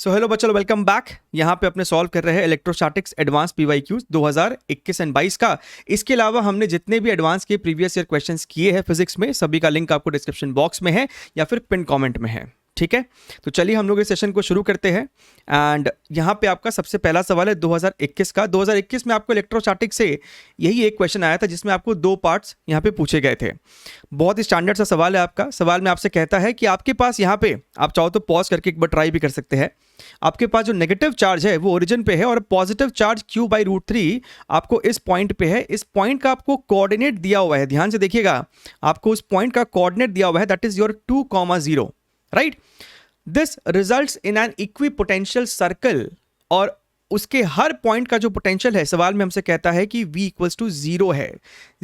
So hello बच्चों, welcome back. यहाँ पे अपने सॉल्व कर रहे हैं इलेक्ट्रोस्टैटिक्स एडवांस पीवाईक्यूज 2021 एंड 22 का। इसके अलावा हमने जितने भी एडवांस के प्रीवियस ईयर क्वेश्चंस किए हैं फिजिक्स में, सभी का लिंक आपको डिस्क्रिप्शन बॉक्स में है या फिर पिन कमेंट में है। ठीक है, तो चलिए हम लोग इस सेशन को शुरू करते हैं। एंड यहाँ पे आपका सबसे पहला सवाल है 2021 का। 2021 में आपको इलेक्ट्रोस्टैटिक्स से यही एक क्वेश्चन आया था जिसमें आपको दो पार्ट्स यहाँ पे पूछे गए थे। बहुत ही स्टैंडर्ड सा सवाल है आपका। सवाल में आपसे कहता है कि आपके पास यहाँ पे, आप चाहो तो पॉज करके एक बार ट्राई भी कर सकते हैं, आपके पास जो नेगेटिव चार्ज है वो ओरिजिन पे है और पॉजिटिव चार्ज q/√3 आपको इस पॉइंट पे है। इस पॉइंट का आपको कोऑर्डिनेट दिया हुआ है, ध्यान से देखिएगा, आपको उस पॉइंट का कोऑर्डिनेट दिया हुआ है, that is your 2,0, right. This results in an equipotential circle, और उसके हर पॉइंट का जो पोटेंशियल है, सवाल में हमसे कहता है कि v इक्वल्स टू 0 है,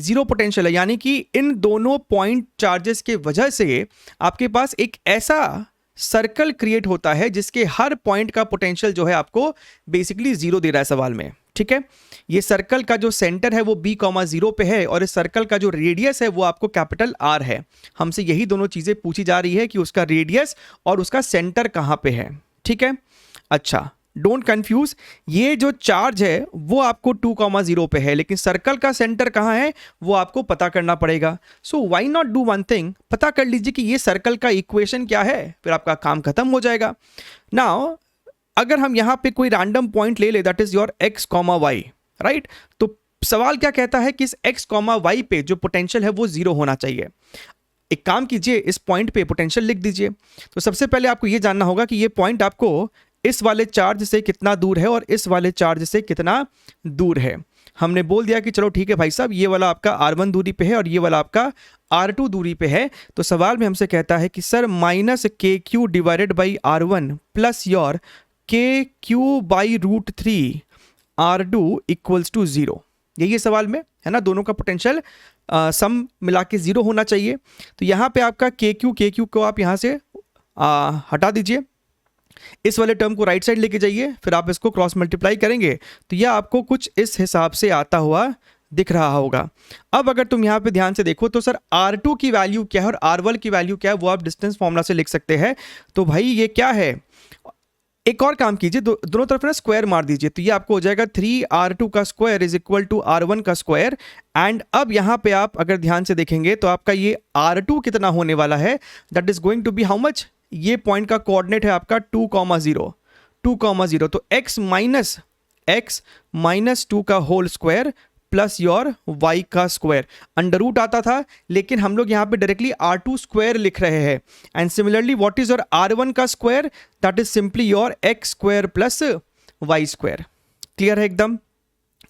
0 पोटेंशियल है, यानी कि इन दोनों पॉइंट चार्जेस के वजह से आपके पास एक ऐसा सर्कल क्रिएट होता है जिसके हर पॉइंट का पोटेंशियल जो है आपको बेसिकली 0 दे रहा है सवाल में। ठीक है, ये सर्कल का जो सेंटर है वो b,0 पे है और इस सर्कल का जो रेडियस है वो आपको कैपिटल R है। हमसे यही दोनों चीजें पूछी जा रही है कि उसका रेडियस और उसका सेंटर कहां पे है। ठीक है, अच्छा, डोंट कंफ्यूज, ये जो चार्ज है वो आपको 2,0 पे है, लेकिन सर्कल का सेंटर कहां है वो आपको पता करना पड़ेगा। So why not do one thing, पता कर लीजिए कि ये सर्कल का इक्वेशन क्या है, फिर आपका काम खत्म हो जाएगा। नाउ अगर हम यहां पे कोई रैंडम पॉइंट ले ले, that is your x, y, right, तो सवाल क्या कहता है कि इस x, y पे जो पोटेंशियल है वो 0 होना चाहिए। एक काम कीजिए, इस पॉइंट पे पोटेंशियल लिख दीजिए। तो सबसे पहले आपको ये जानना होगा कि ये पॉइंट आपको इस वाले चार्ज से कितना दूर है और इस वाले चार्ज से कितना दूर है। हमने बोल दिया कि चलो ठीक है भाई साहब, ये वाला आपका r1 दूरी पे है और ये वाला आपका r2 दूरी पे है। तो सवाल में हमसे कहता है कि sir -kq divided by r1 plus your kq/√3 r2 equals to 0। यही है सवाल में, है ना, दोनों का पोटेंशियल सम मिला के 0 होना चाहिए। तो यहाँ पे आपका kq को आप यहाँ से हटा दीजिए, इस वाले टर्म को राइट साइड लेके जाइए, फिर आप इसको क्रॉस मल्टीप्लाई करेंगे तो यह आपको कुछ इस हिसाब से आता हुआ दिख रहा होगा। अब अगर तुम यहाँ पे ध्यान से देखो तो सर R2 की वैल्यू क्या है और R1 की वैल्यू क्या है वो आप डिस्टेंस फॉर्मूला से लिख सकते हैं। तो भाई ये क्या है, एक और काम कीजिए, दोनों तरफ ना स्क्वायर मार दीजिए, तो ये आपको हो जाएगा 3r2 का square is equal to r1 का स्क्वायर। एंड अब यहाँ पे आप अगर ध्यान से देखेंगे तो आपका ये R2 कितना होने वाला है, that is going to be how much, ये पॉइंट का कोऑर्डिनेट है आपका 2,0, 2,0, तो x माइनस 2 का whole square plus your y का स्क्वायर। अंडर रूट आता था लेकिन हम लोग यहाँ पे डायरेक्टली r2 स्क्वायर लिख रहे हैं। And similarly what is your r1 का square, that is simply your x square plus y square. Clear है एकदम?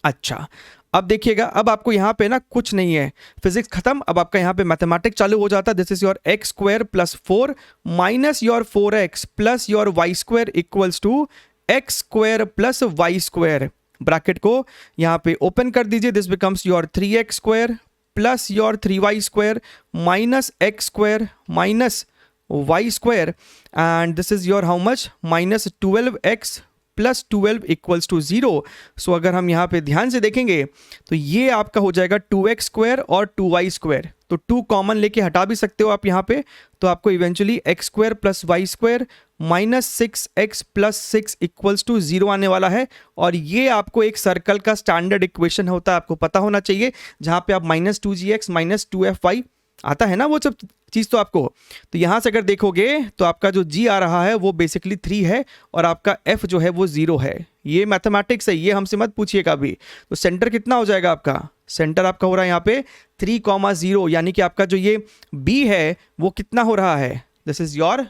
अच्छा, अब देखिएगा, अब आपको यहाँ पे ना कुछ नहीं है, फिजिक्स खत्म, अब आपका यहाँ पे मैथमेटिक्स चालू हो जाता है। This is your x square plus 4 minus your 4x plus your y square equals to x square plus y square. Bracket को यहाँ पे ओपन कर दीजिए, this becomes your 3x square plus your 3y square minus x square minus y square, and this is your how much, minus 12x plus 12 equals to 0। So अगर हम यहाँ पे ध्यान से देखेंगे तो ये आपका हो जाएगा 2x स्क्वायर और 2y स्क्वायर, तो 2 कॉमन लेके हटा भी सकते हो आप यहाँ पे, तो आपको eventually x square plus y square minus 6x plus 6 equals to 0 आने वाला है। और ये आपको एक सर्कल का स्टैंडर्ड इक्वेशन होता है, आपको पता होना चाहिए, जहाँ पे आप -2gx माइनस 2fy आता है ना वो सब चीज़ तो आपको। तो यहाँ से अगर देखोगे तो आपका जो g आ रहा है वो बेसिकली 3 है और आपका f जो है वो 0 है। ये मैथमेटिक्स है, ये हमसे मत पूछिएगा अभी। तो सेंटर कितना हो जाएगा आपका, सेंटर आपका हो रहा है यहाँ पे 3,0, यानी कि आपका जो ये b है वो कितना हो रहा है, दिस इज योर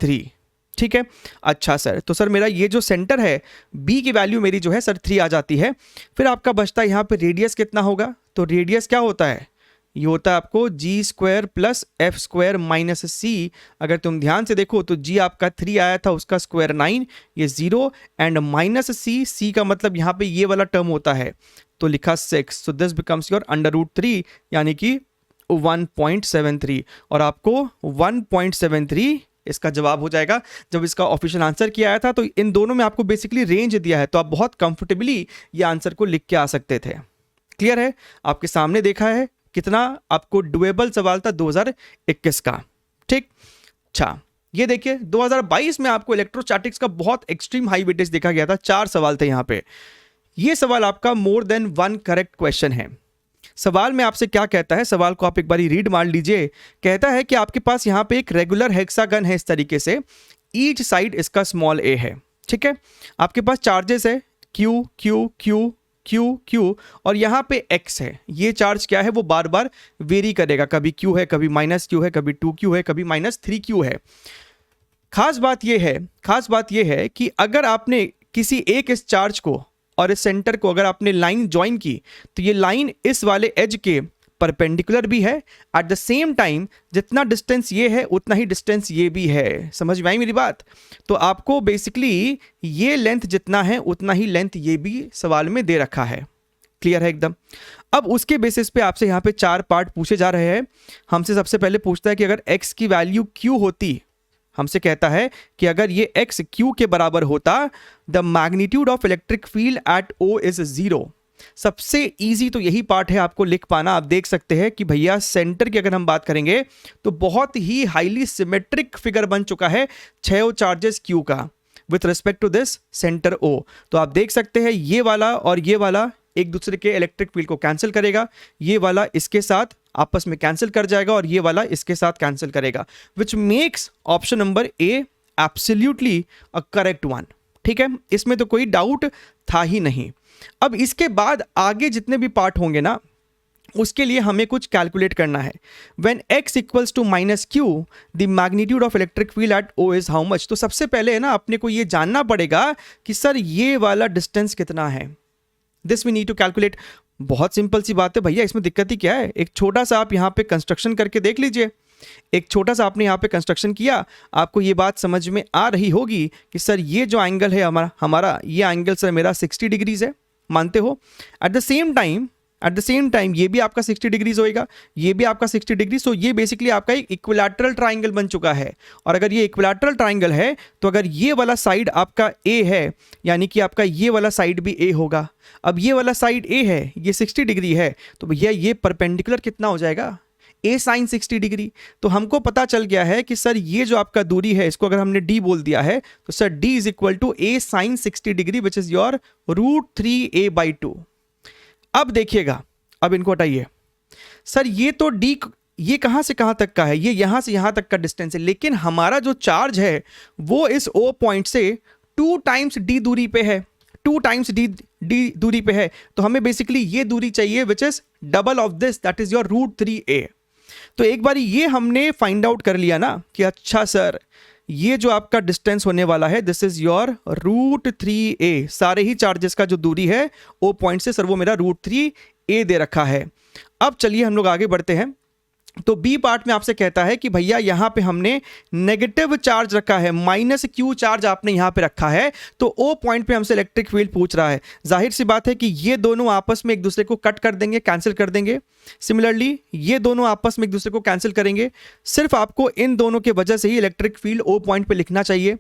3। ठीक है, अच्छा सर, तो सर मेरा ये जो सेंटर है b की वैल्यू मेरी जो है सर 3 आ जाती है। फिर आपका बचता है यहाँ पे रेडियस कितना होगा, तो रेडियस क्या होता है, ये होता है आपको g square plus f square minus c। अगर तुम ध्यान से देखो तो g आपका 3 आया था, उसका स्क्वायर 9, ये 0 एंड माइनस c का मतलब यहाँ पे ये वाला टर्म होता है, तो लिखा 6। सो दिस बिकम्स योर √3 यानी कि 1.73, और आपको 1.73 इसका जवाब हो जाएगा। जब इसका ऑफिशियल आंसर किया आया था तो इन दोनों में आपको बेसिकली रेंज दिया है, तो आप बहुत कंफर्टेबली ये आंसर को लिख के आ सकते थे। क्लियर है, आपके सामने देखा है कितना आपको डुएबल सवाल था 2021 का। ठीक, अच्छा ये देखिए 2022 में आपको इलेक्ट्रोस्टैटिक्स का बहुत एक्सट्रीम हाई वेटेज देखा गया था, 4 सवाल थे यहाँ पे। ये सवाल आपका मोर देन 1 करेक्ट क्वेश्चन है। सवाल में आपसे क्या कहता है, सवाल को आप एक बार रीड मार लीजिए। कहता है कि आपके पास यहाँ पे एक रेगुलर हेक्सागन है इस तरीके से, ईच साइड इसका स्मॉल ए है, ठीक है। आपके पास चार्जेस है Q Q Q Q Q और यहाँ पे एक्स है। ये चार्ज क्या है वो बार बार वेरी करेगा, कभी क्यू है, कभी माइनस क्यू है, कभी 2q है, कभी -3q है। खास बात ये है कि अगर आपने किसी एक इस चार्ज को और इस सेंटर को अगर आपने लाइन ज्वाइन की तो ये लाइन इस वाले एज के परपेंडिकुलर भी है, एट द सेम टाइम जितना डिस्टेंस ये है उतना ही डिस्टेंस ये भी है। समझ में आई मेरी बात? तो आपको बेसिकली ये लेंथ जितना है उतना ही लेंथ ये भी सवाल में दे रखा है। क्लियर है एकदम? अब उसके बेसिस पे आपसे यहाँ पे 4 पार्ट पूछे जा रहे हैं। हमसे सबसे पहले पूछता है कि अगर x की वैल्यू q होती, हमसे कहता है कि अगर ये x q के बराबर होता, the magnitude of electric field at O is 0। सबसे इजी तो यही पार्ट है आपको लिख पाना। आप देख सकते हैं कि भैया सेंटर की अगर हम बात करेंगे तो बहुत ही हाईली सिमेट्रिक फिगर बन चुका है 6 चार्जेस Q का with respect to this centre O। तो आप देख सकते हैं ये वाला और ये वाला एक दूसरे के इलेक्ट्रिक फील्ड को कैंसिल करेगा, ये वाला इसके साथ आपस में कैंसिल कर जाएगा और ये वाला इसके साथ कैंसिल करेगा, which makes option number A absolutely a correct one. ठीक है, इसमें तो कोई डाउट था ही नहीं। अब इसके बाद आगे जितने भी पार्ट होंगे ना उसके लिए हमें कुछ कैलकुलेट करना है। When x equals to -q the magnitude of electric field at O is how much. तो सबसे पहले है ना अपने को ये जानना पड़ेगा कि सर ये वाला डिस्टेंस कितना है। This we need to calculate. बहुत सिंपल सी बात है भैया, इसमें दिक्कत ही क्या है। एक छोटा सा आप यहाँ पे कंस्ट्रक्शन करके देख लीजिए। एक छोटा सा आपने यहाँ पे कंस्ट्रक्शन किया, आपको ये बात समझ में आ रही होगी कि सर ये जो एंगल है हमारा ये एंगल सर मेरा 60 डिग्रीज है, मानते हो। एट द सेम टाइम ये भी आपका 60 डिग्रीज होएगा, ये भी आपका 60 डिग्री। सो ये बेसिकली आपका एक इक्विलैटरल ट्राइंगल बन चुका है। और अगर ये इक्विलैटरल ट्राइंगल है तो अगर ये वाला साइड आपका ए है यानी कि आपका ये वाला साइड भी ए होगा। अब ये वाला साइड ए है, ये 60 डिग्री है, तो भैया ये परपेंडिकुलर कितना हो जाएगा, ए साइन 60 डिग्री। तो हमको पता चल गया है कि सर ये जो आपका दूरी है इसको अगर हमने d बोल दिया है तो sir d is equal to A sine 60 degree which is your √3a/2। अब देखिएगा, अब इनको हटाइए। सर ये तो d ये कहां से कहां तक का है, ये यहां से यहां तक का डिस्टेंस है, लेकिन हमारा जो चार्ज है वो इस O पॉइंट से 2 टाइम्स d दूरी पे है, 2 टाइम्स d दूरी पे है। तो हमें बेसिकली ये दूरी चाहिए which is double of this, that is your √3a। तो एक बार ये हमने फाइंड आउट कर लिया ना कि अच्छा सर ये जो आपका डिस्टेंस होने वाला है दिस इज योर √3a। सारे ही चार्जेस का जो दूरी है O पॉइंट से सर वो मेरा √3a दे रखा है। अब चलिए हम लोग आगे बढ़ते हैं। तो बी पार्ट में आपसे कहता है कि भैया यहां पे हमने नेगेटिव चार्ज रखा है, -q चार्ज आपने यहां पे रखा है। तो O पॉइंट पे हमसे इलेक्ट्रिक फील्ड पूछ रहा है। जाहिर सी बात है कि ये दोनों आपस में एक दूसरे को कट कर देंगे, कैंसिल कर देंगे। सिमिलरली ये दोनों आपस में एक दूसरे को कैंसिल करेंगे। सिर्फ आपको इन दोनों के वजह से ही इलेक्ट्रिक फील्ड O पॉइंट पे लिखना चाहिए।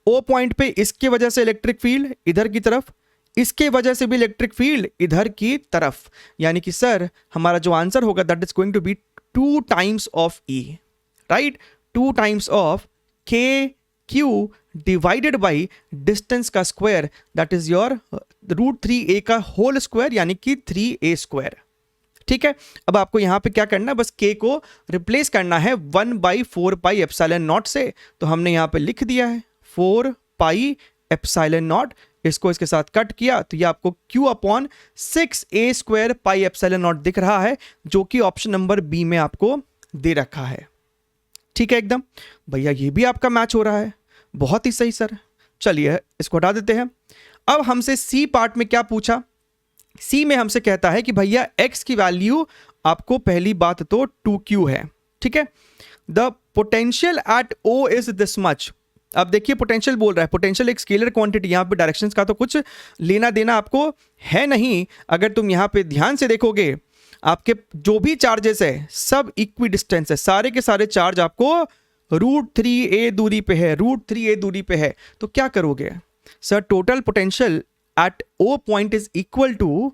O पॉइंट पे इसके वजह से इलेक्ट्रिक फील्ड इधर की तरफ, इसके वजह से भी इलेक्ट्रिक फील्ड इधर की तरफ, यानी कि सर हमारा जो आंसर होगा that is going to be 2 times of E, right? 2 times of KQ divided by distance का square, that is your √3a का होल स्क्वायर यानी कि 3a स्क्वायर। ठीक है, अब आपको यहां पे क्या करना है, बस k को रिप्लेस करना है 1/4πε0 से। तो हमने यहां पे लिख दिया है 4πε0। इसको इसके साथ कट किया तो ये आपको q/6a² πε0 दिख रहा है, जो कि ऑप्शन नंबर बी में आपको दे रखा है। ठीक है एकदम भैया, ये भी आपका मैच हो रहा है, बहुत ही सही सर। चलिए इसको हटा देते हैं। अब हमसे सी पार्ट में क्या पूछा। सी में हमसे कहता है कि भैया x की वैल्यू आपको पहली बात तो 2q है। ठीक है, the potential at O is this much. अब देखिए पोटेंशियल बोल रहा है, पोटेंशियल एक स्केलर क्वांटिटी, यहाँ पे डायरेक्शंस का तो कुछ लेना देना आपको है नहीं। अगर तुम यहाँ पे ध्यान से देखोगे आपके जो भी चार्जेस है सब इक्वी डिस्टेंस है, सारे के सारे चार्ज आपको √3a दूरी पे है, √3a दूरी पे है। तो क्या करोगे sir, total potential at O point is equal to,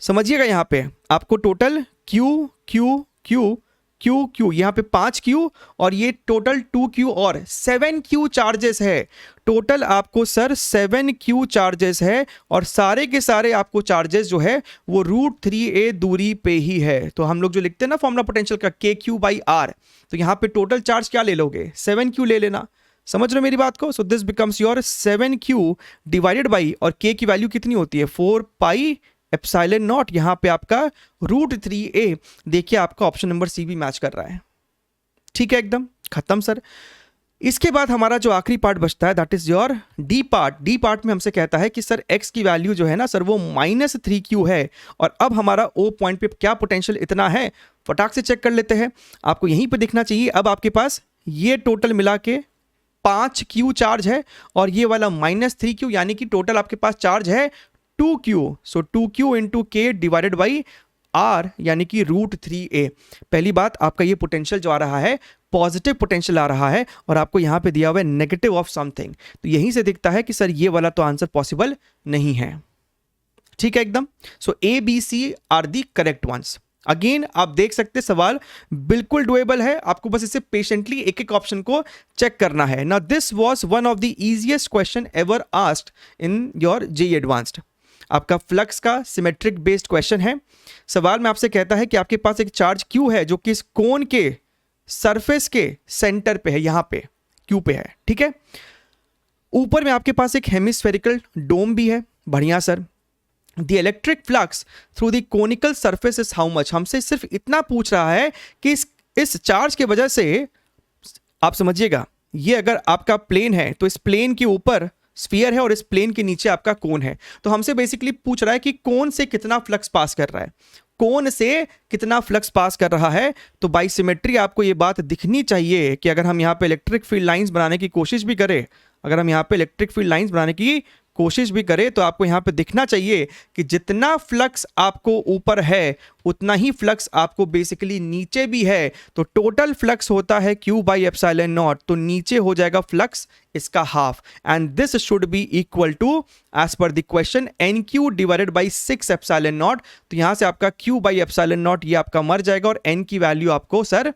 समझिएगा यहाँ पे आपको total Q Q Q Q Q, यहाँ पे 5 क्यू और ये टोटल 2 क्यू और 7 क्यू चार्जेस है। टोटल आपको सर 7 क्यू चार्जेस है और सारे के सारे आपको चार्जेस जो है वो √3a दूरी पे ही है। तो हम लोग जो लिखते हैं ना फॉर्मूला पोटेंशियल का KQ/R, तो यहाँ पे टोटल चार्ज क्या ले लोगे, 7 क्यू ले लेना। समझ रहे हो मेरी बात को? सो this becomes your 7 Q divided by, और K की वैल्यू कितनी होती है 4 पाई एप्सिलॉन नॉट, यहाँ पे आपका √3a। देखिए आपका ऑप्शन नंबर सी भी मैच कर रहा है। ठीक है, एकदम खत्म सर। इसके बाद हमारा जो आखिरी पार्ट बचता है that is your D part. D part में हमसे कहता है कि सर x की वैल्यू जो है ना सर वो -3q है, और अब हमारा O पॉइंट पे क्या पोटेंशियल इतना है, फटाक से चेक कर लेते हैं। आपको यहीं पे दिखना चाहिए। अब आपके पास ये टोटल मिला के 5q चार्ज है और ये वाला -3q, यानी कि टोटल आपके पास चार्ज है 2q। सो 2q इंटू के डिवाइडेड बाई R, यानी कि √3a। पहली बात, आपका ये पोटेंशियल जो आ रहा है पॉजिटिव पोटेंशियल आ रहा है, और आपको यहां पे दिया हुआ है नेगेटिव ऑफ समथिंग, तो यहीं से दिखता है कि सर ये वाला तो आंसर पॉसिबल नहीं है। ठीक है एकदम। So A, B, C are the correct ones. Again आप देख सकते सवाल बिल्कुल डुएबल है, आपको बस इसे पेशेंटली एक एक ऑप्शन को चेक करना है। Now this was one of the easiest question ever asked in your JEE advanced. आपका फ्लक्स का सिमेट्रिक बेस्ड क्वेश्चन है। सवाल में आपसे कहता है कि आपके पास एक चार्ज Q है जो कि इस कोन के सरफेस के सेंटर पे है, यहां पे Q पे है। ठीक है, ऊपर में आपके पास एक हेमिस्फेरिकल डोम भी है। बढ़िया sir. The electric flux through the conical surface is how much. हमसे सिर्फ इतना पूछ रहा है कि इस चार्ज के वजह से, आप समझिएगा, ये अगर आपका प्लेन है तो इस प्लेन के ऊपर स्फीयर है और इस प्लेन के नीचे आपका कोन है, तो हमसे बेसिकली पूछ रहा है कि कोन से कितना फ्लक्स पास कर रहा है, कोन से कितना फ्लक्स पास कर रहा है। तो बाय सिमेट्री आपको ये बात दिखनी चाहिए कि अगर हम यहाँ पे इलेक्ट्रिक फील्ड लाइंस बनाने की कोशिश भी करें, अगर हम यहाँ पे इलेक्ट्रिक फील्ड लाइंस बनाने की कोशिश भी करें, तो आपको यहाँ पे दिखना चाहिए कि जितना फ्लक्स आपको ऊपर है उतना ही फ्लक्स आपको बेसिकली नीचे भी है। तो टोटल फ्लक्स होता है Q/ε0, तो नीचे हो जाएगा फ्लक्स इसका half, and this should be equal to as per the question NQ divided by 6ε0। तो यहां से आपका Q/ε0 ये आपका मर जाएगा और N की वैल्यू आपको सर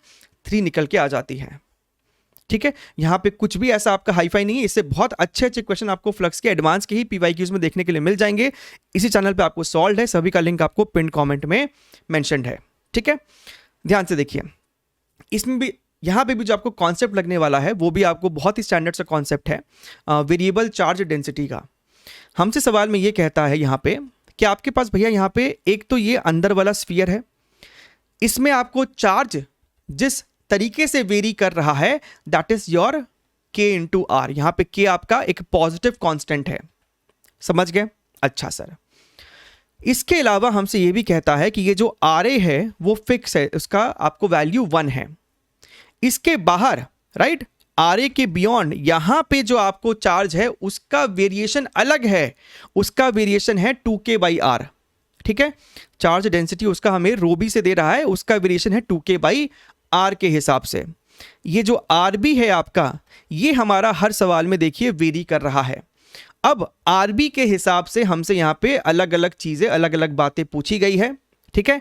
3 निकल के आ जाती है। ठीक है, यहां पे कुछ भी ऐसा आपका हाईफाई नहीं है। इससे बहुत अच्छे अच्छे क्वेश्चन आपको फ्लक्स के एडवांस के ही PYQs में देखने के लिए मिल जाएंगे। इसी चैनल पे आपको सॉल्व है, सभी का लिंक आपको पिन कमेंट में मेंशन्ड है। ठीक है, ध्यान से देखिए, इसमें भी यहां पे भी जो आपको कॉन्सेप्ट लगने वाला है वो भी आपको बहुत ही स्टैंडर्ड सा कॉन्सेप्ट है वेरिएबल चार्ज डेंसिटी का। हमसे सवाल में ये कहता है यहां पे कि आपके पास भैया यहां पे एक तो ये अंदर वाला स्फीयर है, इसमें आपको चार्ज जिस तरीके से वेरी कर रहा है that is your K into R। यहां पे K आपका एक पॉजिटिव कांस्टेंट है, समझ गए? अच्छा सर, इसके अलावा हमसे यह भी कहता है कि ये जो RA है वो फिक्स है, उसका आपको वैल्यू 1 है। इसके बाहर राइट, RA के बियॉन्ड यहां पे जो आपको चार्ज है उसका वेरिएशन अलग है, उसका वेरिएशन है 2K/R। ठीक है, चार्ज डेंसिटी उसका हमें ρB से दे रहा है, उसका वेरिएशन है 2K/R के हिसाब से। ये जो RB है आपका, ये हमारा हर सवाल में देखिए वेरी कर रहा है। अब RB के हिसाब से हमसे यहां पे अलग अलग चीजें, अलग अलग बातें पूछी गई है। ठीक है,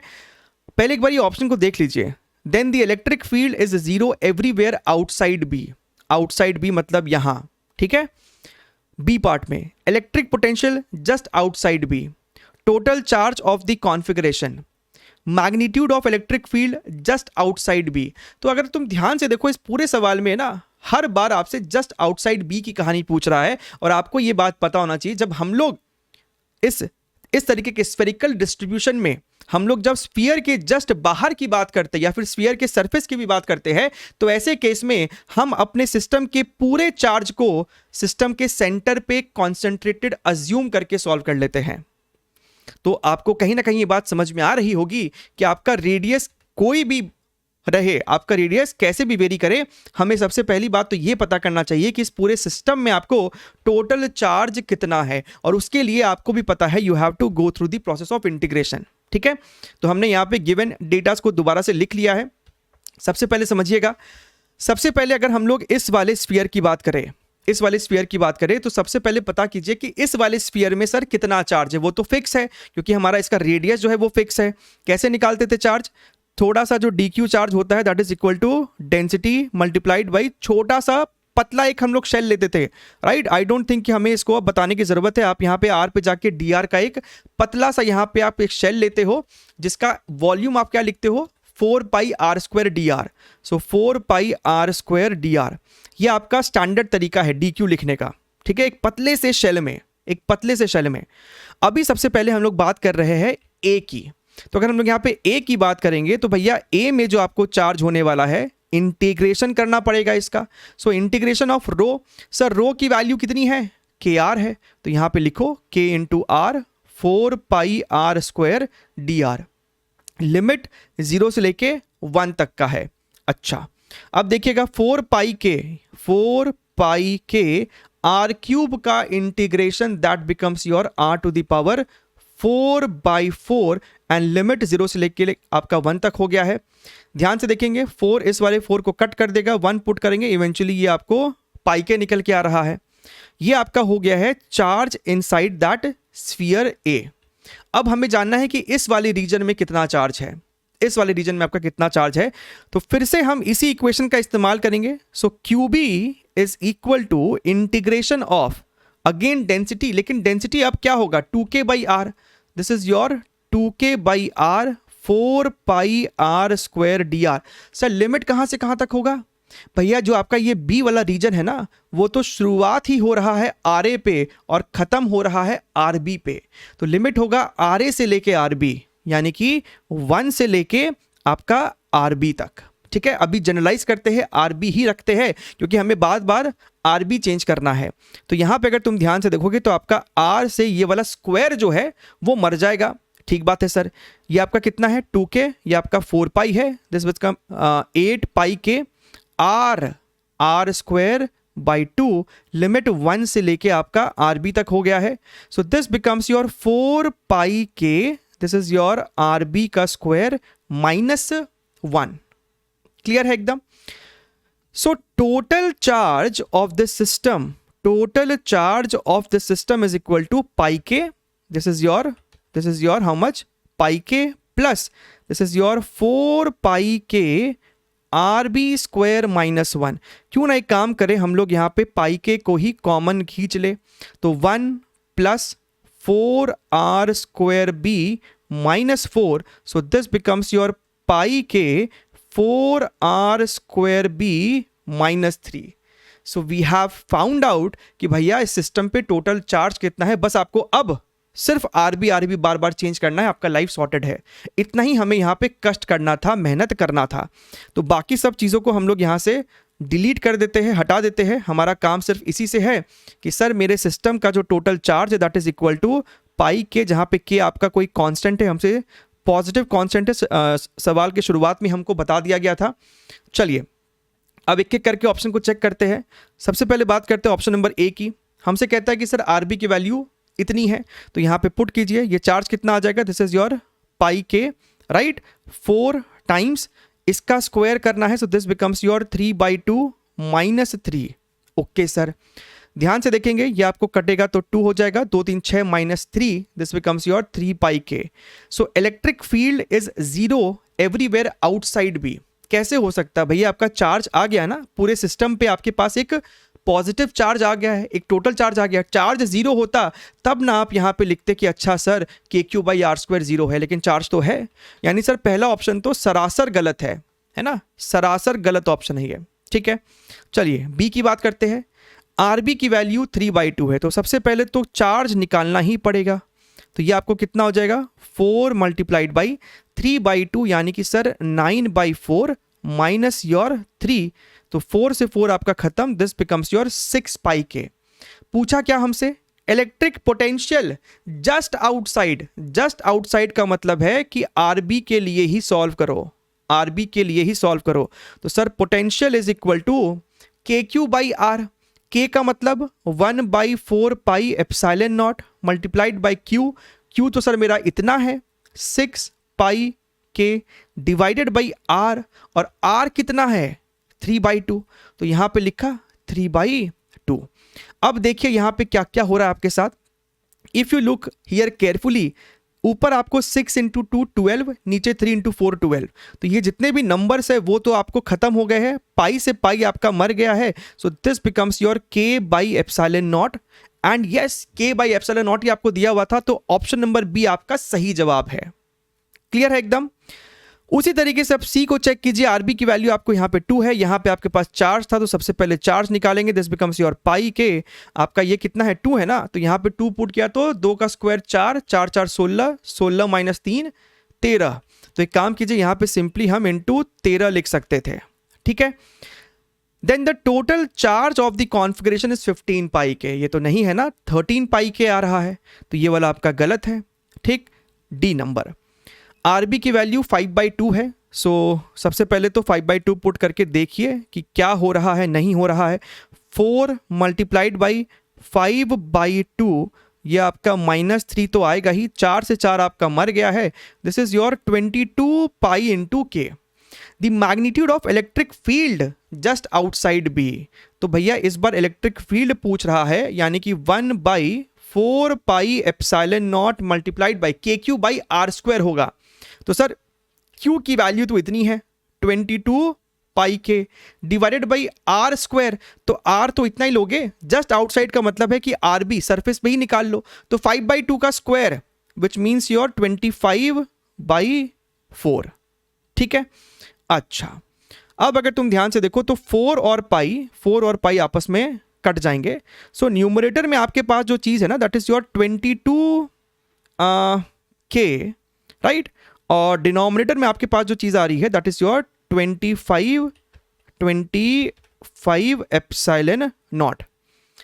पहले एक बार ये ऑप्शन को देख लीजिए। Then the electric field is 0 everywhere outside B। Outside B मतलब यहां। ठीक है, बी पार्ट में electric potential just outside B। Total charge of the configuration, magnitude of electric field just outside B। तो अगर तुम ध्यान से देखो इस पूरे सवाल में ना, हर बार आपसे जस्ट आउटसाइड B की कहानी पूछ रहा है। और आपको ये बात पता होना चाहिए, जब हम लोग इस तरीके के स्फेरिकल डिस्ट्रीब्यूशन में हम लोग जब स्फीयर के जस्ट बाहर की बात करते हैं या फिर स्फीयर के सरफेस की भी बात करते हैं, तो ऐसे केस में हम अपने सिस्टम के पूरे चार्ज को सिस्टम के सेंटर पे कॉन्सेंट्रेटेड अज्यूम करके सॉल्व कर लेते हैं। तो आपको कहीं ना कहीं ये बात समझ में आ रही होगी कि आपका रेडियस कोई भी रहे, आपका रेडियस कैसे भी वेरी करे, हमें सबसे पहली बात तो ये पता करना चाहिए कि इस पूरे सिस्टम में आपको टोटल चार्ज कितना है, और उसके लिए आपको भी पता है you have to go through the process of integration. ठीक है, तो हमने यहाँ पे गिवन डेटास को दोबारा से लिख लिया है। सबसे पहले समझिएगा, सबसे पहले अगर हम लोग इस वाले स्फीयर की बात करें, इस वाले स्फीयर की बात करें, तो सबसे पहले पता कीजिए कि इस वाले स्फीयर में सर कितना चार्ज है। वो तो फिक्स है क्योंकि हमारा इसका रेडियस जो है वो फिक्स है। कैसे निकालते थे चार्ज? थोड़ा सा जो डी क्यू चार्ज होता है that is equal to density multiplied by छोटा सा पतला एक हम लोग शेल लेते थे, राइट। आई डोंट थिंक कि हमें इसको अब बताने की जरूरत है। आप यहाँ पे आर पे जाके डी आर का एक पतला सा यहाँ पे आप एक शेल लेते हो जिसका वॉल्यूम आप क्या लिखते हो 4 pi R square D R. So 4 pi R square D R ये आपका स्टैंडर्ड तरीका है डी क्यू लिखने का, ठीक है, एक पतले से शेल में, एक पतले से शेल में। अभी सबसे पहले हम लोग बात कर रहे हैं ए की। तो अगर हम लोग यहाँ पे ए की बात करेंगे तो भैया ए में जो आपको चार्ज होने वाला है इंटीग्रेशन करना पड़ेगा इसका। So integration of rho, sir rho की वैल्यू कितनी है के आर है, तो यहाँ पे लिखो K into R 4 pi R square D R. Limit 0 से लेके 1 तक का है। अच्छा अब देखिएगा 4 पाई के आर क्यूब का integration that becomes your R to the power 4/4 and limit 0 से लेके आपका 1 तक हो गया है। ध्यान से देखेंगे 4 इस वाले 4 को कट कर देगा, 1 पुट करेंगे, इवेंचुअली ये आपको पाई के निकल के आ रहा है। ये आपका हो गया है चार्ज इनसाइड दैट स्फीयर ए। अब हमें जानना है कि इस वाले रीजन में कितना चार्ज है, इस वाले रीजन में आपका कितना चार्ज है। तो फिर से हम इसी इक्वेशन का इस्तेमाल करेंगे। So QB is equal to integration of again density, लेकिन डेंसिटी अब क्या होगा 2K by R. This is your 2K by R 4 pi R square D R. Sir limit कहां से कहां तक होगा भैया, जो आपका ये बी वाला रीजन है ना वो तो शुरुआत ही हो रहा है आर ए पे और खत्म हो रहा है आर बी पे। तो लिमिट होगा आर ए से लेके आर बी, यानी कि 1 से लेके आपका आर बी तक, ठीक है। अभी जनरलाइज करते हैं आर बी ही रखते हैं क्योंकि हमें बार बार आर बी चेंज करना है। तो यहां पे अगर तुम ध्यान से देखोगे तो आपका आर से ये वाला स्क्वायर जो है वो मर जाएगा। ठीक बात है सर। ये आपका कितना है 2K, ये आपका 4 पाई है, this become 8 pi K are square by 2। Limit 1 से लेके आपका आर बी तक हो गया है। So this becomes your 4 pi K, this is your R B का स्क्वायर -1। क्लियर है एकदम। So total charge of the system, total charge of the system is equal to pi K, this is your how much pi K plus this is your 4 pi K R B square -1। क्यों ना एक काम करें हम लोग यहाँ पे पाई के को ही कॉमन खींच ले, तो 1 plus 4 R square B -4। So this becomes your pi K 4 R square B -3। So we have found out कि भैया इस सिस्टम पे टोटल चार्ज कितना है। बस आपको अब सिर्फ आर बी बार बार चेंज करना है, आपका लाइफ सॉर्टेड है। इतना ही हमें यहाँ पे कष्ट करना था, मेहनत करना था। तो बाकी सब चीज़ों को हम लोग यहाँ से डिलीट कर देते हैं, हटा देते हैं। हमारा काम सिर्फ इसी से है कि सर मेरे सिस्टम का जो टोटल चार्ज है that is equal to pi के, जहाँ पे के आपका कोई कांस्टेंट है, हमसे पॉजिटिव कांस्टेंट है, सवाल की शुरुआत में हमको बता दिया गया था। चलिए अब एक एक करके ऑप्शन को चेक करते हैं। सबसे पहले बात करते हैं ऑप्शन नंबर ए की। हमसे कहता है कि सर आर बी की वैल्यू इतनी है, तो यहाँ पे पुट कीजिए। ये चार्ज कितना आ जाएगा, दिस इज योर पाई के, राइट, 4 टाइम्स इसका स्क्वायर करना है। So this becomes your 3/2 -3। Okay sir, ध्यान से देखेंगे ये आपको कटेगा तो 2 हो जाएगा, 2 3 6 -3, this becomes your 3 pi K. So electric field is 0 everywhere outside B. कैसे हो सकता है भैया, आपका चार्ज आ गया ना पूरे सिस्टम पे, आपके पास एक पॉजिटिव चार्ज आ गया है, एक टोटल चार्ज आ गया। चार्ज 0 होता तब ना आप यहाँ पे लिखते कि अच्छा sir KQ by R square 0 है, लेकिन चार्ज तो है। यानी सर पहला ऑप्शन तो सरासर गलत है ना, सरासर गलत ऑप्शन है ये। ठीक है, चलिए बी की बात करते हैं। आर बी की वैल्यू 3/2 है, तो सबसे पहले तो चार्ज निकालना ही पड़ेगा। तो ये आपको कितना हो जाएगा 4 मल्टीप्लाइड बाई 3/2, यानी कि सर 9/4 माइनस योर 3। तो 4 से 4 आपका खत्म, दिस बिकम्स योर 6 पाई के। पूछा क्या हमसे, electric potential just outside. Just outside का मतलब है कि आरबी के लिए ही सॉल्व करो, आरबी के लिए ही सॉल्व करो। तो sir potential is equal to KQ by R. K का मतलब 1/4 pi epsilon naught multiplied by Q. Q तो सर मेरा इतना है 6 pi K divided by R, और आर कितना है 3/2, तो यहां पे लिखा 3/2। अब देखिए यहां पे क्या क्या हो रहा है आपके साथ। If you look here carefully, ऊपर आपको 6 इंटू 2 12, नीचे 3 इंटू 4 12। तो ये जितने भी नंबर्स है वो तो आपको खत्म हो गए हैं, पाई से पाई आपका मर गया है। So this becomes your k by epsilon not. And yes, k by epsilon not ही आपको दिया हुआ था, तो ऑप्शन नंबर बी आपका सही जवाब है। क्लियर है एकदम। उसी तरीके से आप सी को चेक कीजिए, आरबी की वैल्यू आपको यहाँ पे 2 है, यहाँ पे आपके पास चार्ज था तो सबसे पहले चार्ज निकालेंगे। दिस बिकम्स योर पाई के, आपका ये कितना है 2 है ना, तो यहाँ पे 2 पुट किया तो 2 का स्क्वायर 4, 4 4 16, 16 माइनस 3 13। तो एक काम कीजिए, यहाँ पे सिंपली हम इंटू 13 लिख सकते थे, ठीक है। Then the total charge of the configuration is 15 pi K, ये तो नहीं है ना, 13 पाई के आ रहा है, तो ये वाला आपका गलत है, ठीक। D number. आरबी की वैल्यू 5/2 है, सो सबसे पहले तो 5/2 पुट करके देखिए कि क्या हो रहा है, नहीं हो रहा है। 4 मल्टीप्लाइड बाई 5/2, ये आपका -3 तो आएगा ही, 4 से 4 आपका मर गया है। This is your 22 pi into K. The magnitude of electric field just outside B, तो भैया इस बार इलेक्ट्रिक फील्ड पूछ रहा है, यानी कि 1/4 pi epsilon naught multiplied by KQ by R square होगा। तो सर Q की वैल्यू तो इतनी है 22 पाई K divided by R square, तो R तो इतना ही लोगे, जस्ट आउटसाइड का मतलब है कि RB सरफेस पे ही निकाल लो, तो 5/2 का स्क्वायर विच मीन्स योर 25/4, ठीक है। अच्छा, अब अगर तुम ध्यान से देखो तो 4 और पाई आपस में कट जाएंगे। सो न्यूमरेटर में आपके पास जो चीज़ है ना, दैट इज योर 22 के, राइट, और डिनोमिनेटर में आपके पास जो चीज़ आ रही है that is your 25 epsilon not,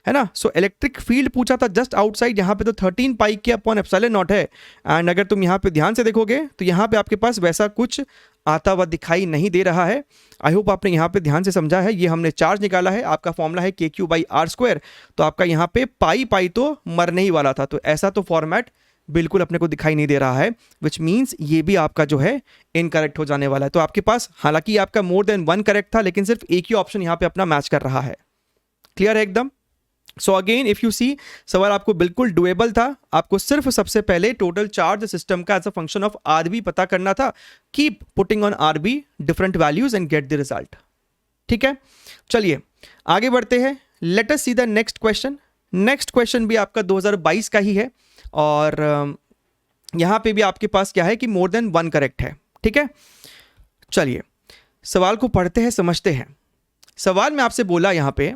है ना। सो इलेक्ट्रिक फील्ड पूछा था जस्ट आउटसाइड, यहाँ पे तो 13 पाई के अपॉन एप्सिलॉन नॉट है। एंड अगर तुम यहाँ पे ध्यान से देखोगे तो यहाँ पे आपके पास वैसा कुछ आता हुआ दिखाई नहीं दे रहा है। आई होप आपने यहाँ पे ध्यान से समझा है। ये हमने चार्ज निकाला है, आपका फॉर्मूला है KQ बाई आर स्क्वायर, तो आपका यहाँ पे पाई तो मरने ही वाला था, तो ऐसा तो फॉर्मेट बिल्कुल अपने को दिखाई नहीं दे रहा है, विच मीन्स ये भी आपका जो है इनकरेक्ट हो जाने वाला है। तो आपके पास हालांकि आपका मोर देन 1 करेक्ट था, लेकिन सिर्फ एक ही ऑप्शन यहाँ पे अपना मैच कर रहा है। क्लियर है एकदम। So again if you see, सवाल आपको बिल्कुल डुएबल था, आपको सिर्फ सबसे पहले टोटल चार्ज सिस्टम का as a function of RB पता करना था। Keep putting on RB different values and get the result, ठीक है। चलिए आगे बढ़ते हैं, let us see the next question. Next question भी आपका 2022 का ही है, और यहां पे भी आपके पास क्या है कि मोर देन 1 करेक्ट है, ठीक है। चलिए सवाल को पढ़ते हैं, समझते हैं। सवाल में आपसे बोला यहां पे,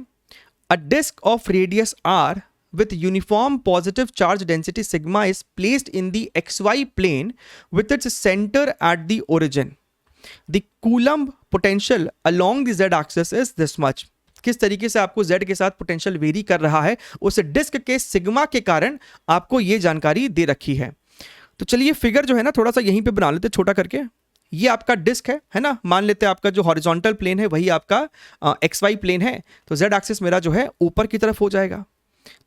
a disk of radius r with uniform positive charge density sigma is placed in the xy plane with its center at the origin. The Coulomb potential along the z axis is this much. किस तरीके से आपको z के साथ potential very कर रहा है, उस डिस्क के सिग्मा के कारण आपको ये जानकारी दे रखी है। तो चलिए फिगर जो है ना थोड़ा सा यहीं पे बना लेते छोटा करके। ये आपका डिस्क है ना, मान लेते हैं आपका जो हॉरिजॉन्टल प्लेन है वही आपका XY प्लेन है, तो z एक्सिस मेरा जो है ऊपर की तरफ हो जाएगा,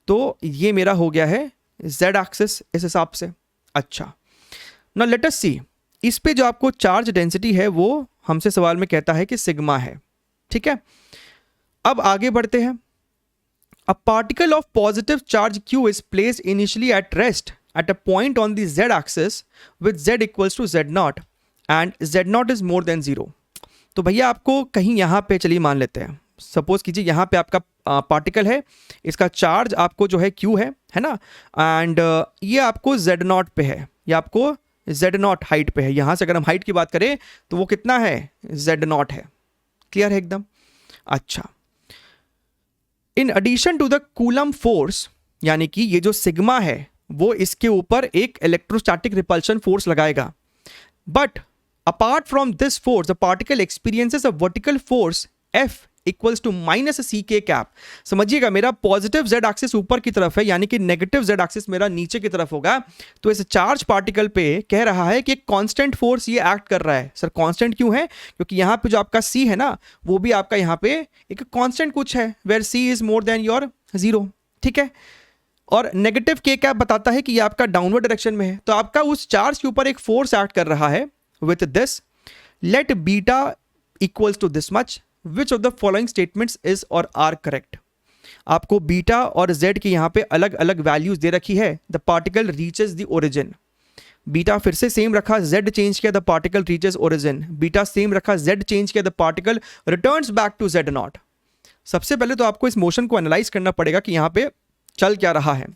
तो ये मेरा हो गया है z एक्सिस इस हिसाब से। अच्छा, नाउ लेट अस सी, इस पे जो आपको चार्ज डेंसिटी है वो हमसे सवाल में कहता है कि सिग्मा है, ठीक है। अब आगे बढ़ते हैं। A particle of positive charge Q is placed initially at rest at a point on the z axis with z equals to z0 and z0 is more than 0। तो भैया आपको कहीं यहाँ पे, चलिए मान लेते हैं, सपोज कीजिए यहाँ पे आपका पार्टिकल है, इसका चार्ज आपको जो है Q है ना, एंड ये आपको z0 पे है, ये आपको z0 हाइट पे है। यहाँ से अगर हम हाइट की बात करें तो वो कितना है, z0 है। क्लियर है एकदम। अच्छा, in addition to the Coulomb force, यानी कि ये जो सिग्मा है वो इसके ऊपर एक इलेक्ट्रोस्टैटिक रिपल्शन फोर्स लगाएगा, but apart from this force the particle experiences a vertical force F equals to minus CK cap। समझिएगा, मेरा पॉजिटिव z एक्सिस ऊपर की तरफ है, यानी कि नेगेटिव z एक्सिस मेरा नीचे की तरफ होगा। तो इस चार्ज पार्टिकल पे कह रहा है कि एक कांस्टेंट फोर्स ये एक्ट कर रहा है। सर कांस्टेंट क्यों है, क्योंकि यहाँ पे जो आपका C है ना वो भी आपका यहाँ पे एक कांस्टेंट कुछ है, where C is more than your 0, ठीक है। और नेगेटिव K कैप बताता है कि ये आपका डाउनवर्ड डायरेक्शन में है, तो आपका उस चार्ज के ऊपर एक फोर्स एक्ट कर रहा है। With this, let beta equals to this much. Which of the following statements is or are correct? आपको बीटा और z की यहाँ पे अलग अलग वैल्यूज दे रखी है। The particle reaches the origin. Beta फिर से सेम रखा, z चेंज किया, the particle reaches origin, beta same रखा, z चेंज किया, the particle returns back to z naught. सबसे पहले तो आपको इस मोशन को एनालाइज करना पड़ेगा कि यहाँ पे चल क्या रहा है।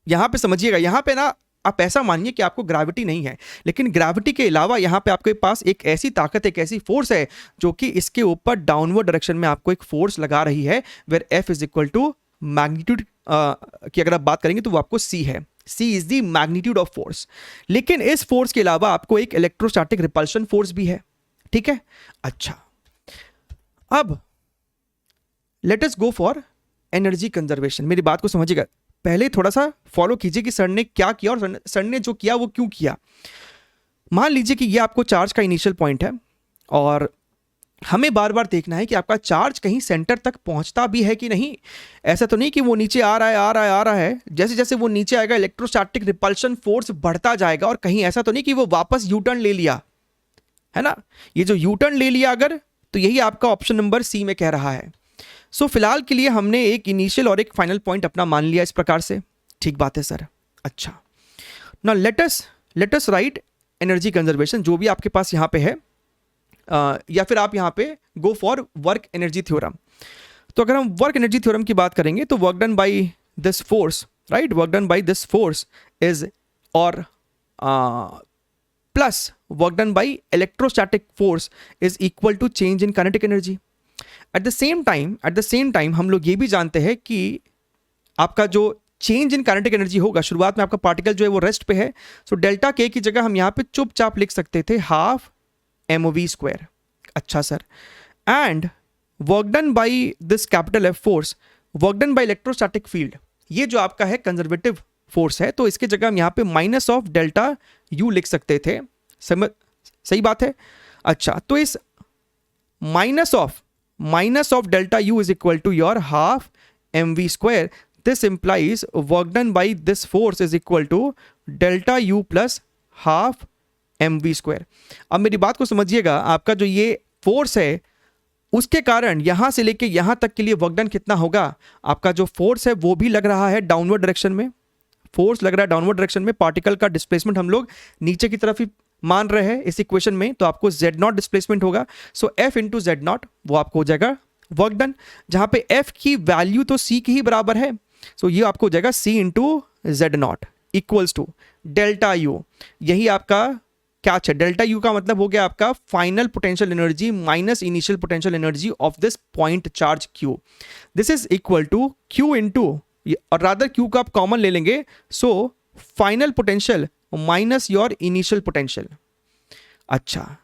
यहाँ पे समझिएगा, यहाँ पे ना आप ऐसा मानिए कि आपको ग्रेविटी नहीं है, लेकिन ग्रेविटी के अलावा यहाँ पे आपके पास एक ऐसी ताकत, एक ऐसी फोर्स है जो कि इसके ऊपर डाउनवर्ड डायरेक्शन में आपको एक फोर्स लगा रही है, where F is equal to magnitude की अगर आप बात करेंगे तो वो आपको C है, C is the magnitude of force. लेकिन इस फोर्स के अलावा आपको एक इलेक्ट्रोस्टैटिक रिपल्शन फोर्स भी है, ठीक है। अच्छा, अब let us go for energy conservation. मेरी बात को समझिएगा, पहले थोड़ा सा फॉलो कीजिए कि सर ने क्या किया और सर ने जो किया वो क्यों किया। मान लीजिए कि ये आपको चार्ज का इनिशियल पॉइंट है और हमें बार बार देखना है कि आपका चार्ज कहीं सेंटर तक पहुंचता भी है कि नहीं। ऐसा तो नहीं कि वो नीचे आ रहा है, जैसे जैसे वो नीचे आएगा इलेक्ट्रोस्टैटिक रिपल्शन फोर्स बढ़ता जाएगा, और कहीं ऐसा तो नहीं कि वो वापस यू टर्न ले लिया, है ना। ये जो यू टर्न ले लिया अगर, तो यही आपका ऑप्शन नंबर सी में कह रहा है। सो फिलहाल के लिए हमने एक इनिशियल और एक फाइनल पॉइंट अपना मान लिया इस प्रकार से, ठीक बात है सर। अच्छा, now let us right energy conservation, जो भी आपके पास यहाँ पे है, या फिर आप यहाँ पे go for work energy theorem. तो अगर हम वर्क एनर्जी थ्योरम की बात करेंगे तो work done by this force, right, work done by this force is और plus work done by electrostatic force is equal to change in kinetic energy. At the same time हम लोग ये भी जानते हैं कि आपका जो चेंज इन काइनेटिक एनर्जी होगा, शुरुआत में आपका पार्टिकल जो है वो रेस्ट पे है, सो डेल्टा के की जगह हम यहाँ पे चुपचाप लिख सकते थे हाफ mv²। अच्छा sir, and work done by this capital F force, work done by electrostatic field, ये जो आपका है कंजर्वेटिव फोर्स है, तो इसके जगह हम यहाँ पे माइनस ऑफ डेल्टा U लिख सकते थे। सही बात है। अच्छा, तो इस minus of delta U is equal to your half mv²। This implies work done by this force is equal to delta U plus half mv²। अब मेरी बात को समझिएगा, आपका जो ये फोर्स है उसके कारण यहां से लेके यहां तक के लिए वर्क डन कितना होगा, आपका जो फोर्स है वो भी लग रहा है डाउनवर्ड डायरेक्शन में, फोर्स लग रहा है डाउनवर्ड डायरेक्शन में, पार्टिकल का डिस्प्लेसमेंट हम लोग नीचे की तरफ ही मान रहे हैं इस इक्वेशन में, तो आपको Z0 डिस्प्लेसमेंट होगा। सो F इंटू Z0 वो आपको हो जाएगा वर्क डन, जहां पे F की वैल्यू तो C की ही बराबर है, सो ये आपको हो जाएगा C into Z0 equals to delta U। यही आपका कैच है, डेल्टा U का मतलब हो गया आपका final potential energy minus initial potential energy of this point charge Q। This is equal to Q into, और रादर Q का आप कॉमन ले लेंगे, so final potential minus your initial potential. अच्छा,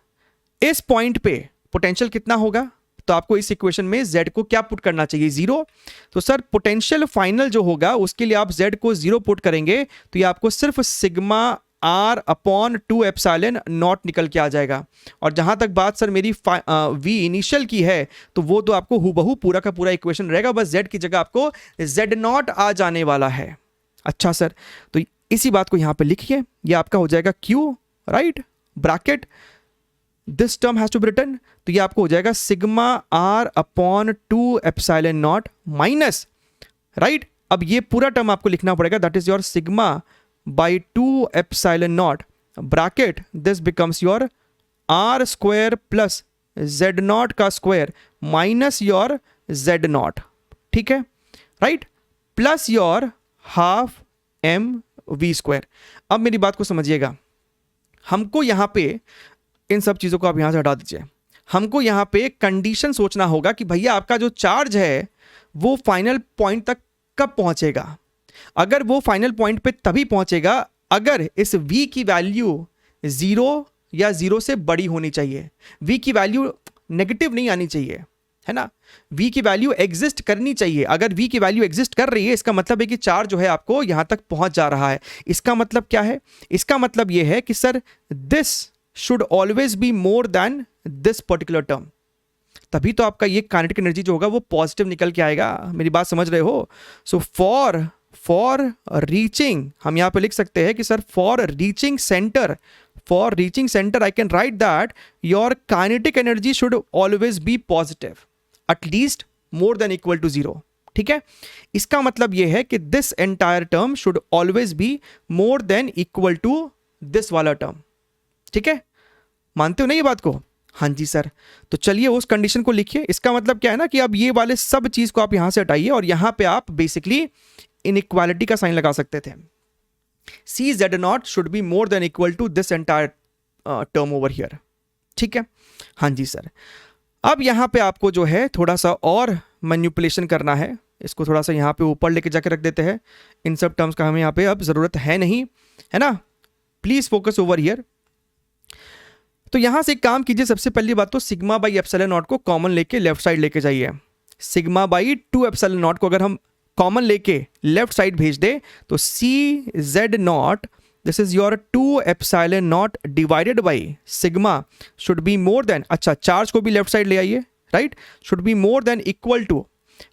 इस पॉइंट पे पोटेंशियल कितना होगा, तो आपको इस इक्वेशन में Z को क्या पुट करना चाहिए, 0। तो सर पोटेंशियल फाइनल जो होगा उसके लिए आप Z को 0 पुट करेंगे तो ये आपको सिर्फ sigma R upon 2 epsilon not निकल के आ जाएगा। और जहां तक बात सर मेरी V इनिशियल की है, तो वो तो आपको हूबहू पूरा का पूरा इक्वेशन रहेगा, बस Z की जगह आपको Z0 आ जाने वाला है। अच्छा सर, तो इसी बात को यहां पे लिखिए, ये आपका हो जाएगा Q, right, bracket this term has to be written, तो ये आपको हो जाएगा sigma R upon 2 epsilon not minus, right, अब ये पूरा टर्म आपको लिखना पड़ेगा, that is your sigma by 2 epsilon naught bracket this becomes your r square plus z0 का स्क्वायर माइनस योर z0, ठीक है, right, plus your half mv²। अब मेरी बात को समझिएगा, हमको यहां पे इन सब चीजों को आप यहां से हटा दीजिए, हमको यहां पे कंडीशन सोचना होगा कि भैया आपका जो चार्ज है वो फाइनल पॉइंट तक कब पहुंचेगा। अगर वो फाइनल पॉइंट पे तभी पहुंचेगा अगर इस v की वैल्यू 0 या 0 से बड़ी होनी चाहिए, v की वैल्यू नेगेटिव नहीं आनी चाहिए, है ना, v की वैल्यू एग्जिस्ट करनी चाहिए। अगर v की वैल्यू एग्जिस्ट कर रही है इसका मतलब है कि चार्ज जो है आपको यहां तक पहुंच जा रहा है। इसका मतलब क्या है, इसका मतलब यह है कि sir this should always be more then this particular term, तभी तो आपका ये काइनेटिक एनर्जी जो होगा वो पॉजिटिव निकल के आएगा। मेरी बात समझ रहे हो। सो फॉर रीचिंग, हम यहां पे लिख सकते हैं कि sir for reaching centre I can write that your kinetic energy should always be positive, at least more than equal to 0, ठीक है। इसका मतलब यह है कि this entire term should always be more than equal to this वाला term. ठीक है, मानते हो ना ये बात को? हाँ जी सर। तो चलिए उस कंडीशन को लिखिए। इसका मतलब क्या है ना कि अब ये वाले सब चीज को आप यहां से हटाइए और यहां पे आप बेसिकली इनइक्वालिटी का साइन लगा सकते थे। C z not should be more than equal to this entire term over here. ठीक है, हाँ जी सर। अब यहां पे आपको जो है थोड़ा सा और मैनिपुलेशन करना है। इसको थोड़ा सा यहां पे ऊपर लेके जाके रख देते हैं। इन सब टर्म्स का हमें यहां पे अब जरूरत है नहीं, है ना। Please focus over here. तो यहां से एक काम कीजिए, सबसे पहली बात तो सिग्मा बाई एप्सिलॉन नॉट को कॉमन लेके लेफ्ट साइड लेके जाइए। सिग्मा बाई 2 एप्सिलॉन नॉट को अगर हम कॉमन लेके लेफ्ट साइड भेज दे तो c z naught, this is your 2 epsilon naught divided by sigma should be more than, अच्छा चार्ज को भी लेफ्ट साइड ले आइए, right, should be more than equal to,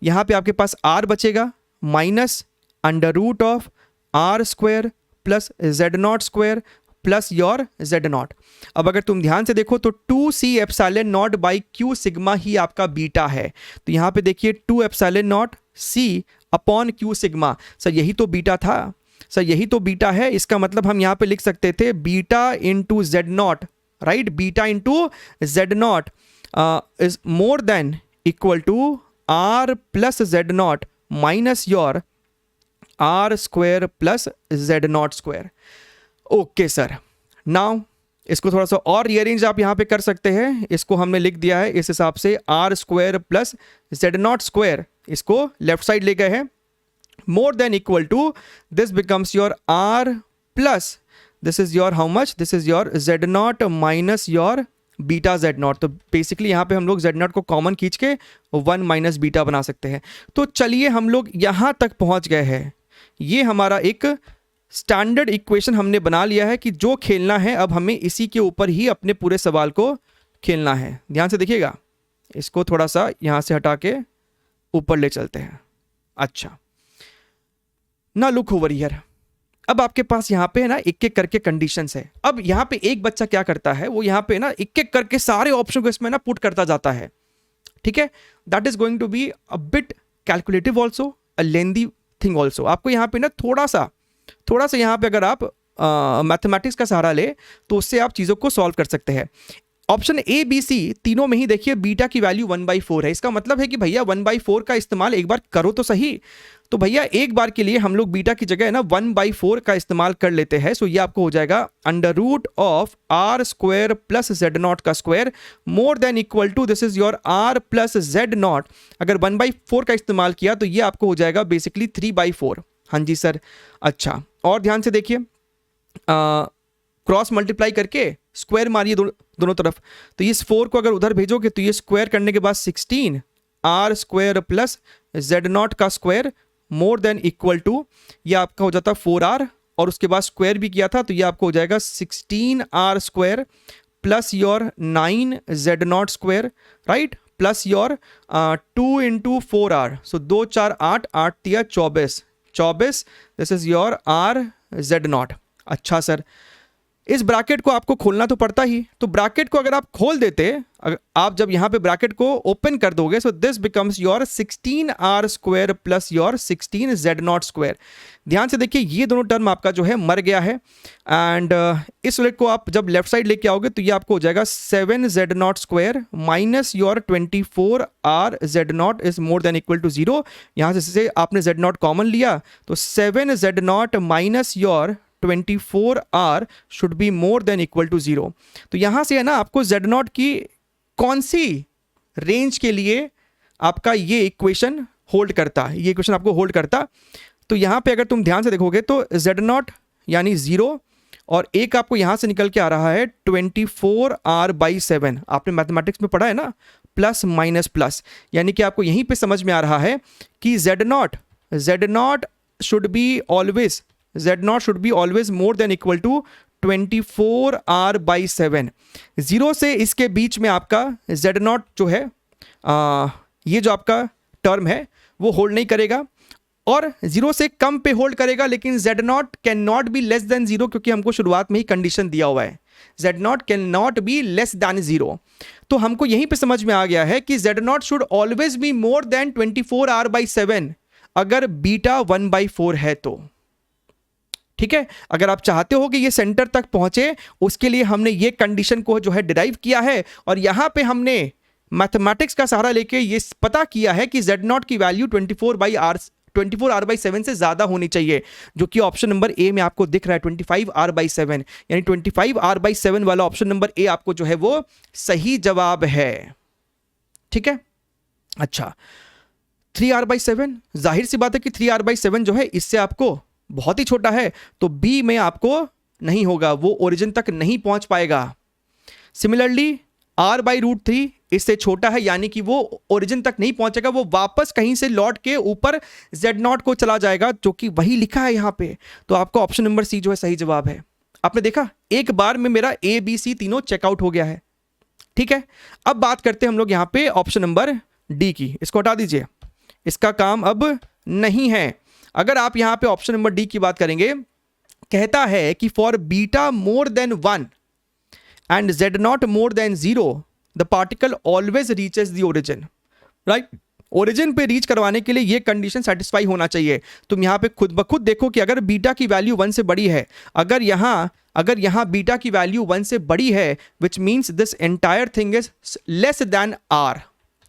यहां पे आपके पास आर बचेगा minus under root of r square plus Z not square plus your Z naught. अब अगर तुम ध्यान से देखो तो 2c epsilon naught by q sigma ही आपका बीटा है। तो यहां पे देखिए 2 epsilon not c upon Q sigma, sir यही तो बीटा था, सर यही तो बीटा है। इसका मतलब हम यहां पे लिख सकते थे beta into Z not, right, beta into Z not is more than equal to R plus Z not minus your R square plus Z not square. Okay sir, now इसको थोड़ा सा और रीअरेंज आप यहां पे कर सकते हैं। इसको हमने लिख दिया है इस हिसाब से, R square plus Z not square, इसको लेफ्ट साइड ले गए हैं, more than equal to this becomes your are plus this is your how much, this is your Z not minus your beta Z not. तो basically यहां पे हम लोग Z not को कॉमन खींच के 1 माइनस बीटा बना सकते हैं। तो चलिए हम लोग यहां तक पहुंच गए हैं। ये हमारा एक स्टैंडर्ड इक्वेशन हमने बना लिया है कि जो खेलना है अब हमें इसी के ऊपर ही अपने पूरे सवाल को खेलना है। ध्यान से देखिएगा, इसको थोड़ा सा यहां से हटा के ऊपर ले चलते हैं। अच्छा, ना लुक ओवर हियर। अब आपके पास यहां पे है ना एक एक करके कंडीशंस है। अब यहां पे एक बच्चा क्या करता है, वो यहां पे ना एक एक करके सारे ऑप्शन को इसमें ना पुट करता जाता है। ठीक है, that is going to be a bit calculative also, a lengthy thing also. आपको यहां पे ना थोड़ा सा यहाँ पे अगर आप मैथमेटिक्स का सहारा ले तो उससे आप चीज़ों को सॉल्व कर सकते हैं। ऑप्शन ए बी सी तीनों में ही देखिए बीटा की वैल्यू 1/4 है। इसका मतलब है कि भैया 1/4 का इस्तेमाल एक बार करो तो सही। तो भैया एक बार के लिए हम लोग बीटा की जगह ना 1/4 का इस्तेमाल कर लेते हैं। सो ये आपको हो जाएगा under root of r square plus Z naught का square more than equal to this is your are plus Z naught. अगर 1/4 का इस्तेमाल किया तो ये आपको हो जाएगा बेसिकली 3/4। हाँ जी सर। अच्छा, और ध्यान से देखिए, क्रॉस मल्टीप्लाई करके स्क्वायर मारिए दोनों तरफ। तो इस 4 को अगर उधर भेजोगे तो ये स्क्वायर करने के बाद 16 r square plus Z naught का square more than equal to, ये आपका हो जाता 4r और उसके बाद स्क्वायर भी किया था तो ये आपको हो जाएगा 16r square plus your 9 Z not square, right, plus your 2 into 4r। So 2 4 8 8 3 24, this is your are Z not. अच्छा सर, इस ब्रैकेट को आपको खोलना तो पड़ता ही, तो ब्रैकेट को अगर आप खोल देते, आप जब यहां पे ब्रैकेट को ओपन कर दोगे सो this becomes your 16r square plus your 16 Z not square. ध्यान से देखिए ये दोनों टर्म आपका जो है मर गया है एंड इस वाले को आप जब लेफ्ट साइड लेके आओगे तो ये आपको हो जाएगा 7 Z not square minus your 24r Z not is more than equal to 0। यहां से आपने जेड नॉट कॉमन लिया तो 7 Z not minus your 24r should be more than equal to 0। तो यहां से है ना आपको जेड नॉट की कौन सी रेंज के लिए आपका ये इक्वेशन होल्ड करता, ये इक्वेशन आपको होल्ड करता। तो यहां पे अगर तुम ध्यान से देखोगे तो जेड नॉट यानी 0 और एक आपको यहां से निकल के आ रहा है 24r/7। आपने मैथमेटिक्स में पढ़ा है ना, प्लस माइनस प्लस, यानी कि आपको यहीं पे समझ में आ रहा है कि Z not should be always more than equal to 24r/7। 0 से इसके बीच में आपका जेड नॉट जो है ये जो आपका टर्म है वो होल्ड नहीं करेगा और 0 से कम पे होल्ड करेगा, लेकिन Z not can not be less than 0 क्योंकि हमको शुरुआत में ही कंडीशन दिया हुआ है Z not can not be less than 0। तो हमको यहीं पे समझ में आ गया है कि Z not should always be more then 24r/7 अगर बीटा 1/4 है तो। ठीक है, अगर आप चाहते हो कि ये सेंटर तक पहुंचे, उसके लिए हमने ये कंडीशन को जो है डिराइव किया है, और यहां पे हमने मैथमेटिक्स का सहारा लेके ये पता किया है कि Z0 की वैल्यू 24R/7 से ज्यादा होनी चाहिए, जो कि ऑप्शन नंबर ए में आपको दिख रहा है 25R/7, यानी 25R/7 वाला ऑप्शन नंबर ए आपको जो है वो सही जवाब है। ठीक है, अच्छा 3R/7, जाहिर सी बात है कि 3R/7 जो है इससे आपको बहुत ही छोटा है, तो बी में आपको नहीं होगा, वो ओरिजिन तक नहीं पहुंच पाएगा। सिमिलरली R/√3 इससे छोटा है, यानी कि वो ओरिजिन तक नहीं पहुंचेगा, वो वापस कहीं से लौट के ऊपर Z0 को चला जाएगा, जो कि वही लिखा है यहां पे। तो आपका ऑप्शन नंबर सी जो है सही जवाब है। आपने देखा एक बार में मेरा ए बी सी तीनों चेकआउट हो गया है। ठीक है, अब बात करते हैं हम लोग यहां पे ऑप्शन नंबर डी की। इसको हटा दीजिए, इसका काम अब नहीं है। अगर आप यहां पे ऑप्शन नंबर डी की बात करेंगे, कहता है कि for beta more than 1 and Z0 more than 0 the particle always reaches the origin, right? Origin पे रीच करवाने के लिए ये कंडीशन सेटिस्फाई होना चाहिए। तुम यहां पे खुद ब खुद देखो कि अगर बीटा की वैल्यू 1 से बड़ी है, अगर यहां बीटा की वैल्यू 1 से बड़ी है, which means this entire thing is less than R.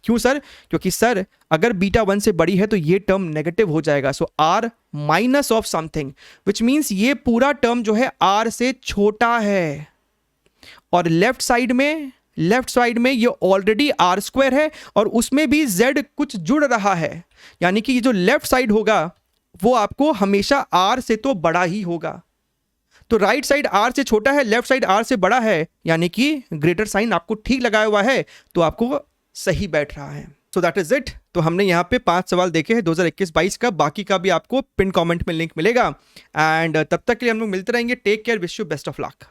क्यों सर? क्योंकि सर अगर बीटा 1 से बड़ी है तो ये टर्म नेगेटिव हो जाएगा, so r minus of something, which means ये पूरा टर्म जो है आर से छोटा है। और लेफ्ट साइड में ये ऑलरेडी आर स्क्वायर है, और उसमें भी z कुछ जुड़ रहा है, यानी कि ये जो लेफ्ट साइड होगा वो आपको हमेशा आर से तो बड़ा ही होगा। तो राइट साइड आर से छोटा है, लेफ्ट साइड आर से बड़ा है, यानी कि ग्रेटर साइन आपको ठीक लगाया हुआ है, तो आपको सही बैठ रहा है। So that is it. तो हमने यहाँ पे 5 सवाल देखे हैं 2021-22 का, बाकी का भी आपको पिन कमेंट में लिंक मिलेगा। एंड तब तक के लिए हम लोग मिलते रहेंगे। Take care, wish you best of luck.